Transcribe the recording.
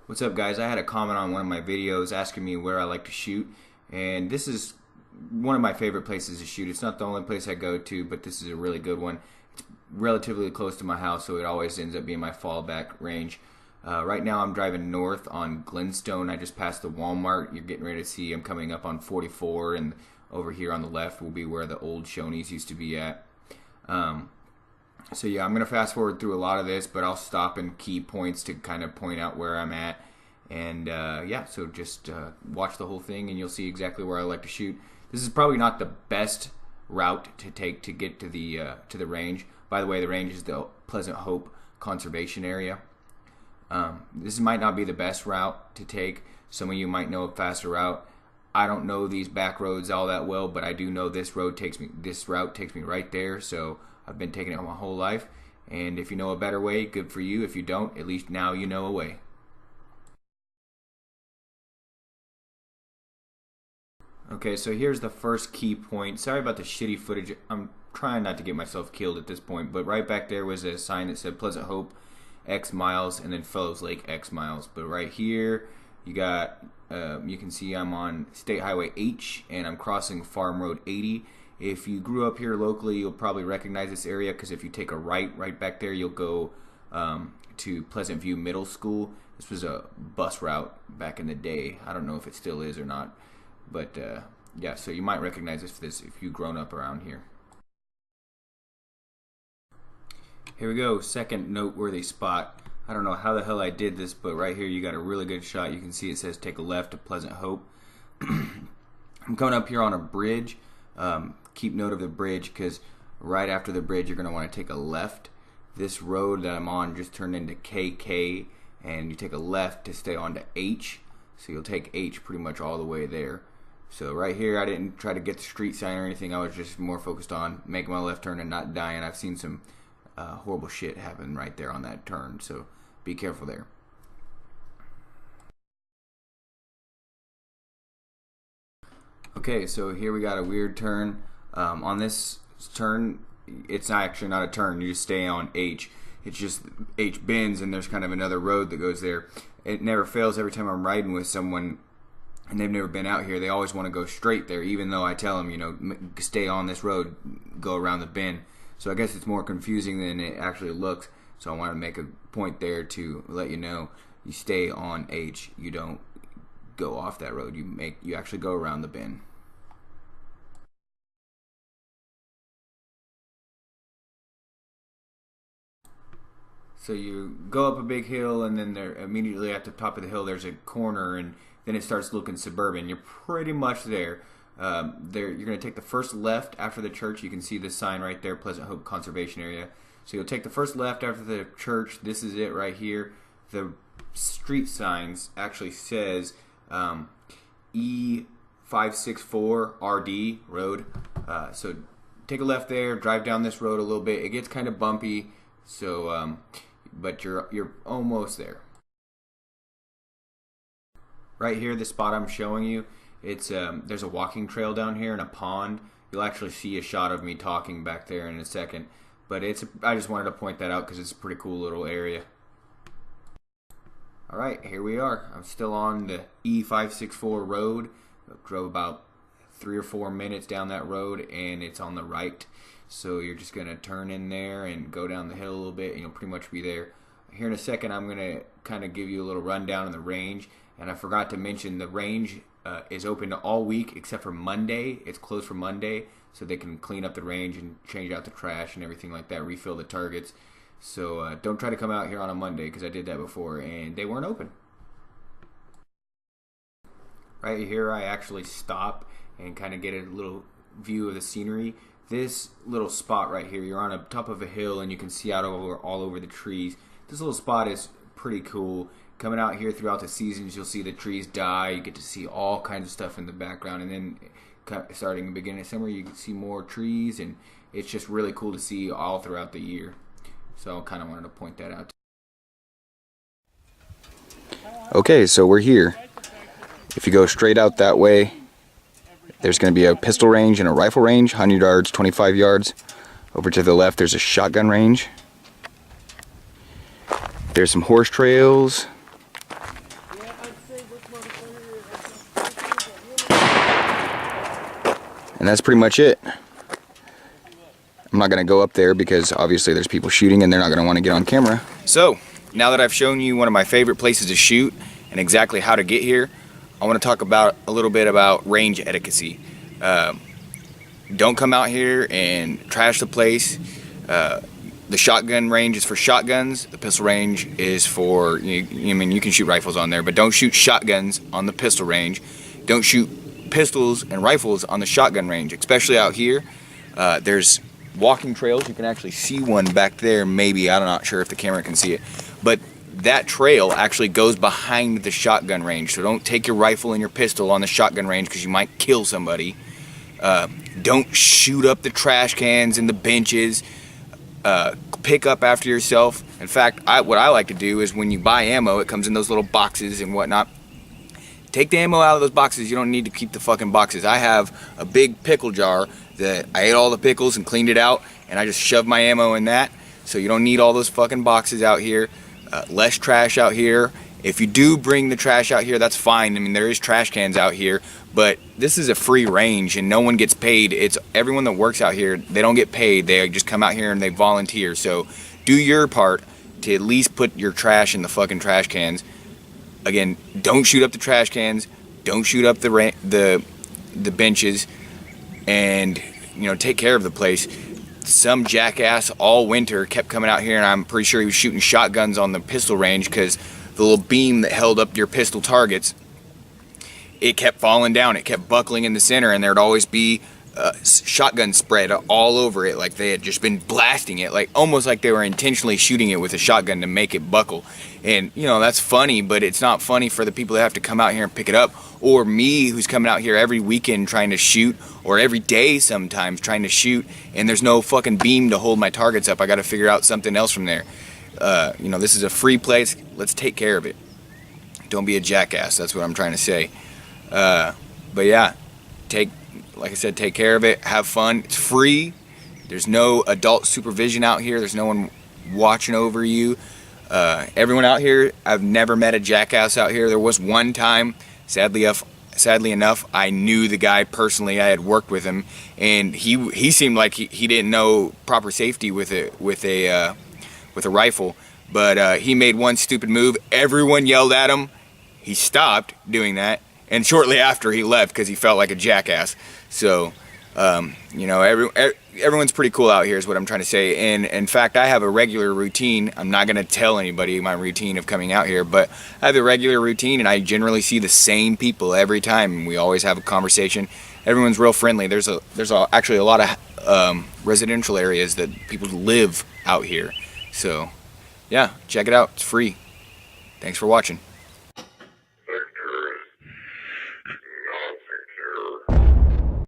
What's up, guys? I had a comment on one of my videos asking me where I like to shoot, and this is one of my favorite places to shoot. It's not the only place I go to, but this is a really good one. It's relatively close to my house, so it always ends up being my fallback range. Right now I'm driving north on Glenstone. I just passed the Walmart. You're getting ready to see I'm coming up on 44, and over here on the left will be where the old Shoney's used to be at. So yeah, I'm going to fast forward through a lot of this, but I'll stop in key points to kind of point out where I'm at. And yeah, so just watch the whole thing and you'll see exactly where I like to shoot. This is probably not the best route to take to get to the range. By the way, the range is the Pleasant Hope Conservation Area. This might not be the best route to take. Some of you might know a faster route. I don't know these back roads all that well, but I do know this route takes me right there. So I've been taking it my whole life, and if you know a better way, good for you. If you don't, at least now you know a way. Okay, so here's the first key point. Sorry about the shitty footage. I'm trying not to get myself killed at this point, but right back there was a sign that said Pleasant Hope X miles and then Fellows Lake X miles. But right here you got you can see I'm on State Highway H and I'm crossing Farm Road 80. If you grew up here locally, you'll probably recognize this area because if you take a right back there, you'll go to Pleasant View Middle School. This was a bus route back in the day. I don't know if it still is or not, but yeah, so you might recognize this if you've grown up around here. Here we go, second noteworthy spot. I don't know how the hell I did this, but right here you got a really good shot. You can see it says take a left to Pleasant Hope. I'm coming up here on a bridge. Keep note of the bridge because right after the bridge you're going to want to take a left. This road that I'm on just turned into KK, and you take a left to stay on to H, so you'll take H pretty much all the way there. So right here I didn't try to get the street sign or anything. I was just more focused on making my left turn and not dying. I've seen some horrible shit happen right there on that turn, so be careful there. Okay, so here we got a weird turn. On this turn, it's actually not a turn. You just stay on H. It's just H bends, and there's kind of another road that goes there. It never fails. Every time I'm riding with someone, and they've never been out here, they always want to go straight there, even though I tell them, you know, stay on this road, go around the bend. So I guess it's more confusing than it actually looks. So I want to make a point there to let you know, you stay on H. You don't go off that road. You actually go around the bend. So you go up a big hill, and then there immediately at the top of the hill there's a corner, and then it starts looking suburban. You're pretty much there. You're going to take the first left after the church. You can see the sign right there, Pleasant Hope Conservation Area. So you'll take the first left after the church. This is it right here. The street signs actually says E564 RD Road. So take a left there, drive down this road a little bit. It gets kind of bumpy, so but you're almost there. Right here, the spot I'm showing you, it's there's a walking trail down here and a pond. You'll actually see a shot of me talking back there in a second, but I just wanted to point that out because it's a pretty cool little area. Alright, here we are. I'm still on the E564 road. I drove about 3 or 4 minutes down that road, and it's on the right. So you're just going to turn in there and go down the hill a little bit, and you'll pretty much be there. Here in a second, I'm going to kind of give you a little rundown on the range. And I forgot to mention the range is open all week except for Monday. It's closed for Monday, so they can clean up the range and change out the trash and everything like that, refill the targets. So don't try to come out here on a Monday because I did that before and they weren't open. Right here I actually stop and kind of get a little view of the scenery. This little spot right here, you're on the top of a hill and you can see out all over the trees. This little spot is pretty cool. Coming out here throughout the seasons, you'll see the trees die. You get to see all kinds of stuff in the background, and then starting in the beginning of summer, you can see more trees, and it's just really cool to see all throughout the year. So I kind of wanted to point that out. Okay, so we're here. If you go straight out that way, there's going to be a pistol range and a rifle range, 100 yards, 25 yards. Over to the left, there's a shotgun range. There's some horse trails. And that's pretty much it. I'm not going to go up there because obviously there's people shooting and they're not going to want to get on camera. So, now that I've shown you one of my favorite places to shoot and exactly how to get here, I want to talk about a little bit about range etiquette. Don't come out here and trash the place. The shotgun range is for shotguns. The pistol range is for, I mean, you can shoot rifles on there, but don't shoot shotguns on the pistol range. Don't shoot pistols and rifles on the shotgun range, especially out here. There's walking trails. You can actually see one back there, maybe. I'm not sure if the camera can see it. But that trail actually goes behind the shotgun range. So don't take your rifle and your pistol on the shotgun range because you might kill somebody. Don't shoot up the trash cans and the benches. Pick up after yourself. In fact, what I like to do is when you buy ammo, it comes in those little boxes and whatnot. Take the ammo out of those boxes. You don't need to keep the fucking boxes. I have a big pickle jar that I ate all the pickles and cleaned it out, and I just shoved my ammo in that. So you don't need all those fucking boxes out here. Less trash out here. If you do bring the trash out here, that's fine. I mean, there is trash cans out here, but this is a free range and no one gets paid. It's everyone that works out here, they don't get paid. They just come out here and they volunteer. So do your part to at least put your trash in the fucking trash cans. Again, don't shoot up the trash cans. Don't shoot up the benches, and take care of the place. Some jackass all winter kept coming out here, and I'm pretty sure he was shooting shotguns on the pistol range because the little beam that held up your pistol targets, it kept falling down. It kept buckling in the center, and there'd always be shotgun spread all over it, like they had just been blasting it, like almost like they were intentionally shooting it with a shotgun to make it buckle. And that's funny, but it's not funny for the people that have to come out here and pick it up, or me who's coming out here every weekend trying to shoot, or every day sometimes trying to shoot, and there's no fucking beam to hold my targets up. I got to figure out something else from there. This is a free place. Let's take care of it. Don't be a jackass. That's what I'm trying to say. But yeah, like I said, take care of it. Have fun. It's free. There's no adult supervision out here. There's no one watching over you. Everyone out here, I've never met a jackass out here. There was one time, sadly enough, I knew the guy personally. I had worked with him, and he seemed like he didn't know proper safety with a rifle. But he made one stupid move. Everyone yelled at him. He stopped doing that, and shortly after he left because he felt like a jackass. So, everyone's pretty cool out here is what I'm trying to say. And in fact, I have a regular routine. I'm not going to tell anybody my routine of coming out here, but I have a regular routine, and I generally see the same people every time. We always have a conversation. Everyone's real friendly. There's actually a lot of residential areas that people live out here. So, yeah, check it out. It's free. Thanks for watching.